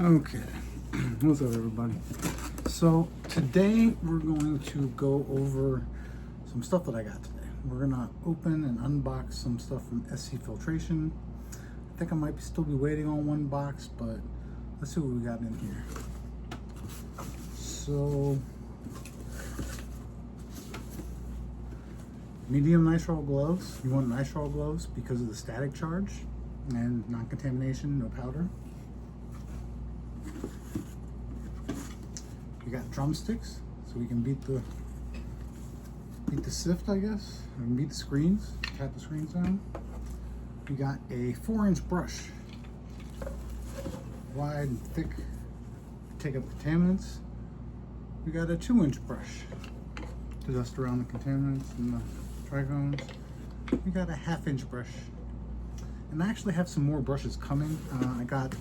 Okay, what's up everybody? So today we're going to go over some stuff that I got today. We're gonna open and unbox some stuff from Filtration. I think I might still be waiting on one box, but let's see what we got in here. So, medium nitrile gloves. You want nitrile gloves because of the static charge and non-contamination, no powder. We got drumsticks, so we can beat the Sift, I guess. We can beat the screens, tap the screens down. We got a 4-inch brush, wide and thick, to take up contaminants. We got a 2-inch brush to dust around the contaminants and the trichomes. We got a 1/2-inch brush, and I actually have some more brushes coming. I got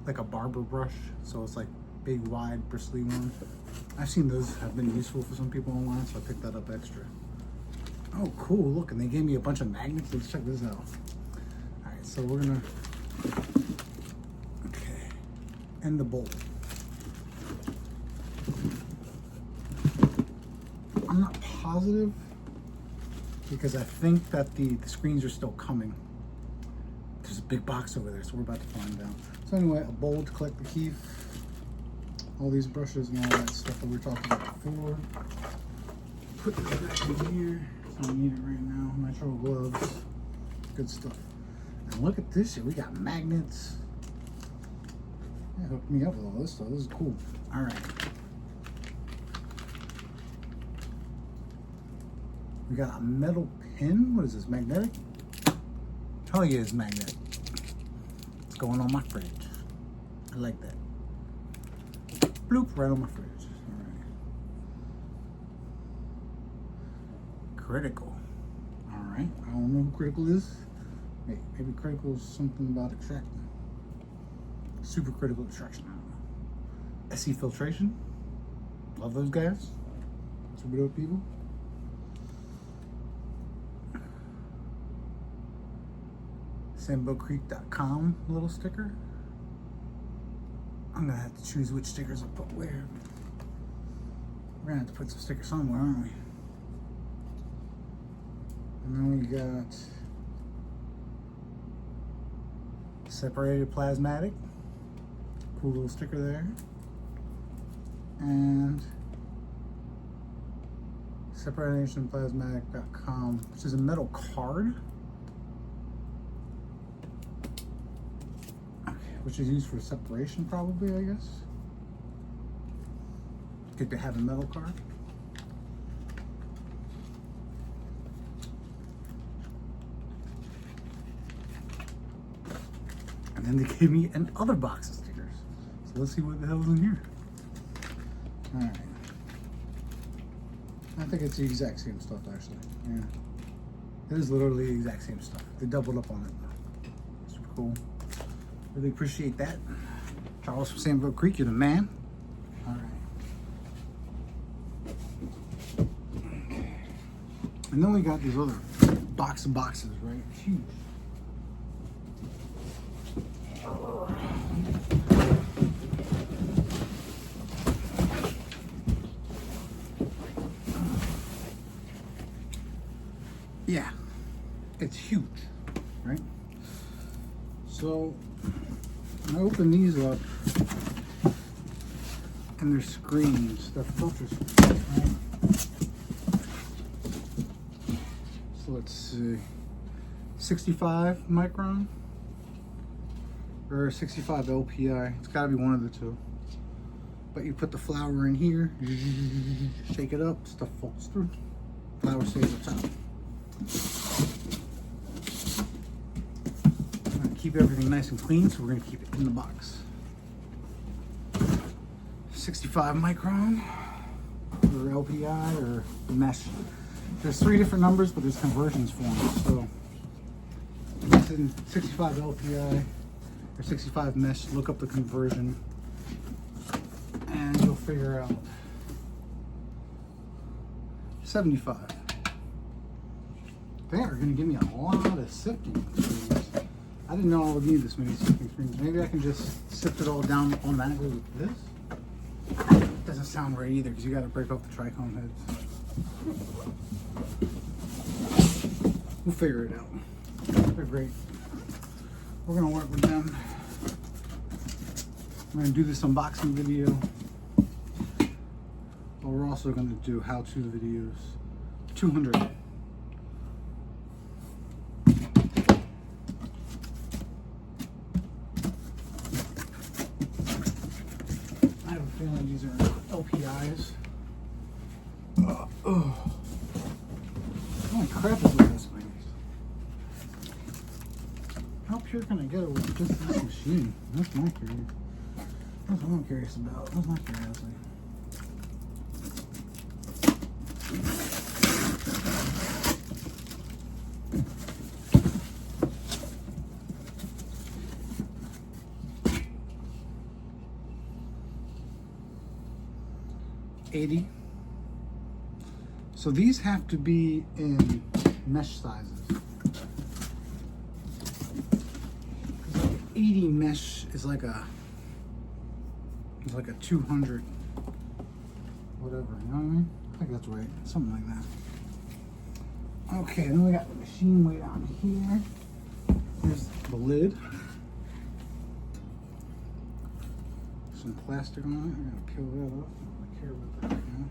like a barber brush, so it's like big, wide, bristly one. I've seen those have been useful for some people online, so I picked that up extra. Oh, cool, look, and they gave me a bunch of magnets. Let's check this out. All right, so we're gonna, okay, and the bowl. I'm not positive because I think that the screens are still coming. There's a big box over there, so we're about to find out. So anyway, a bowl to collect the keef. All these brushes and all that stuff that we were talking about before. Put this back in here. So we need it right now. Nitrile gloves. Good stuff. And look at this shit. We got magnets. Yeah, hooked me up with all this stuff. This is cool. Alright. We got a metal pin. What is this? Magnetic? Oh yeah, it's magnetic. It's going on my fridge. I like that. Bloop, right on my fridge. All right. Critical. All right. I don't know who Critical is. Maybe Critical is something about extracting. Super critical extraction. I don't know. Filtration. Love those guys. Super dope people. SamboCreek.com little sticker. I'm gonna have to choose which stickers I put where. We're gonna have to put some stickers somewhere, aren't we? And then we got separated plasmatic. Cool little sticker there. And separationplasmatic.com, which is a metal card. Which is used for separation probably, I guess. Good to have a metal card. And then they gave me another box of stickers. So let's see what the hell's in here. All right. I think it's the exact same stuff actually, yeah. It is literally the exact same stuff. They doubled up on it. Super cool. Really appreciate that. Charles from Sambo Creek, you're the man. All right. Okay. And then we got these other box of boxes, right? Huge. Yeah, it's huge, right? So I open these up, and they're screens, they're filter screens, right? So let's see, 65 micron or 65 LPI. It's gotta be one of the two. But you put the flour in here, shake it up, stuff falls through, flour stays up top. Keep everything nice and clean, so we're going to keep it in the box. 65 micron or LPI or mesh. There's 3 different numbers, but there's conversions for them. So if it's in 65 LPI or 65 mesh, look up the conversion and you'll figure out 75. They are going to give me a lot of sifting. I didn't know I would need this many sifting screens. Maybe I can just sift it all down automatically with this. Doesn't sound right either because you got to break off the trichome heads. We'll figure it out. They're great. We're gonna work with them. We're gonna do this unboxing video, but we're also gonna do how-to videos. 200. I have a feeling these are LPIs. Holy crap is with this thing. How pure can I get it with just this machine? That's what I'm curious about. That's my curiosity. $80. So these have to be in mesh sizes. 80 mesh is like a 200 whatever, you know what I mean? I think that's right, something like that. Okay, then we got the machine weight on here. Here's the lid. Some plastic on it. I'm gonna peel that up. I don't care about that right now.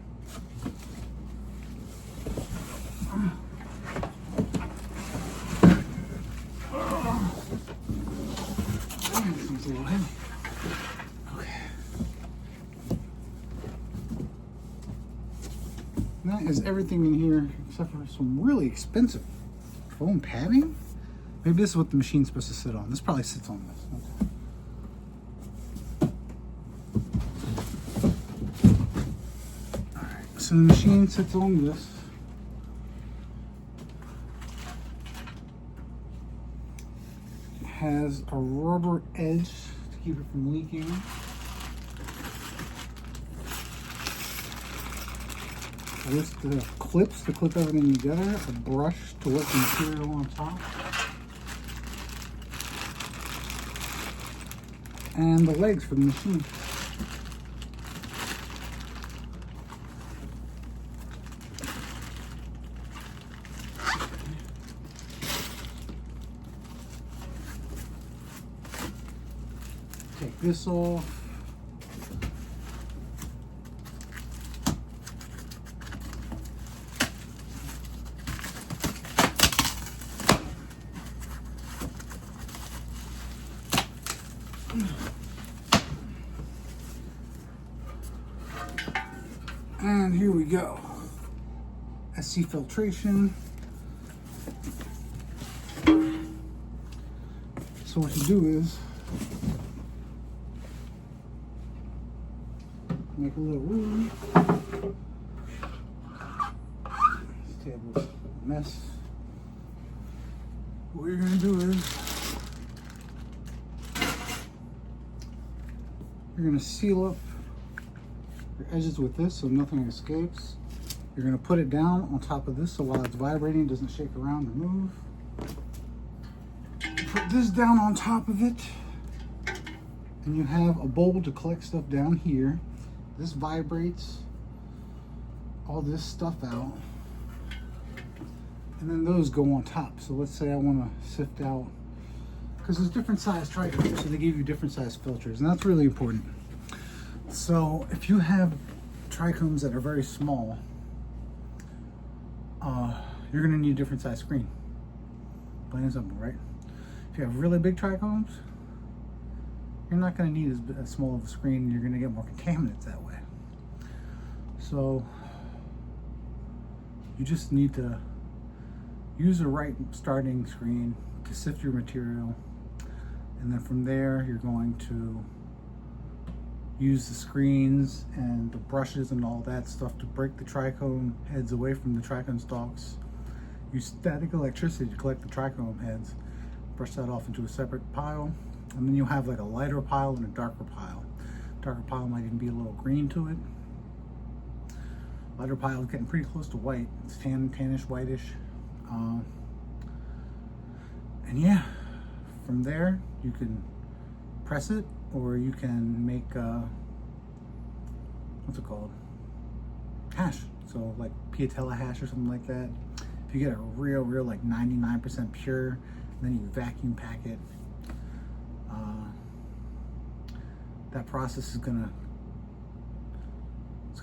Seems a little heavy. Okay. That is everything in here except for some really expensive foam padding. Maybe this is what the machine's supposed to sit on. This probably sits on this. Okay. Alright, so the machine sits on this. It has a rubber edge to keep it from leaking. With the clips to clip everything together, a brush to work the material on top, and the legs for the machine. Take this off. And here we go. SC Filtration. So what you do is make a little room. This table's a mess. What you're gonna do is you're gonna seal up your edges with this so nothing escapes. You're gonna put it down on top of this so while it's vibrating it doesn't shake around and move. Put this down on top of it and you have a bowl to collect stuff down here. This vibrates all this stuff out and then those go on top. So let's say I want to sift out, because there's different size trichomes, so they give you different size filters, and that's really important. So if you have trichomes that are very small, you're gonna need a different size screen. Plain and simple, right? If you have really big trichomes, you're not gonna need as small of a screen. You're gonna get more contaminants that way. So you just need to use the right starting screen to sift your material. And then from there, you're going to use the screens and the brushes and all that stuff to break the trichome heads away from the trichome stalks. Use static electricity to collect the trichome heads, brush that off into a separate pile, and then you'll have like a lighter pile and a darker pile. Darker pile might even be a little green to it. Lighter pile is getting pretty close to white. It's tannish, whitish. And yeah, from there, you can press it, or you can make, what's it called? Hash. So like Pietella hash or something like that. If you get a real like 99% pure, and then you vacuum pack it, that process is gonna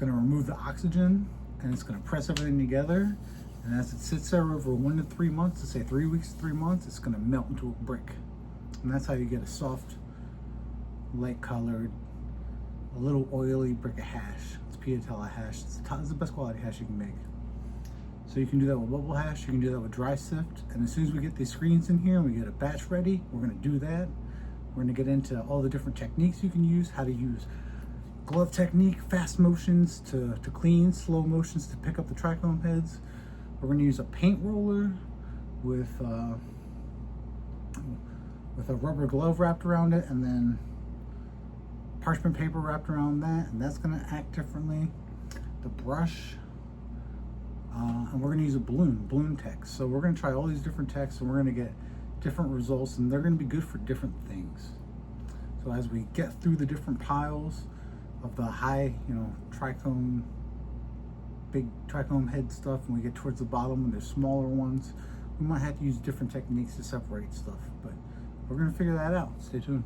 remove the oxygen, and it's gonna press everything together. And as it sits there over 1 to 3 months, let's say 3 weeks to 3 months, it's gonna melt into a brick. And that's how you get a soft, light colored, a little oily brick of hash. It's Pietella hash. It's the best quality hash you can make. So you can do that with bubble hash, you can do that with dry sift. And as soon as we get these screens in here and we get a batch ready, we're gonna do that. We're gonna get into all the different techniques you can use, how to use glove technique, fast motions to clean, slow motions to pick up the trichome heads. We're gonna use a paint roller with a rubber glove wrapped around it, and then parchment paper wrapped around that, and that's gonna act differently. The brush, and we're gonna use a balloon text. So we're gonna try all these different texts, and we're gonna get different results, and they're gonna be good for different things. So as we get through the different piles of the high, trichome, big trichome head stuff, and we get towards the bottom when there's smaller ones, we might have to use different techniques to separate stuff, but we're gonna figure that out. Stay tuned.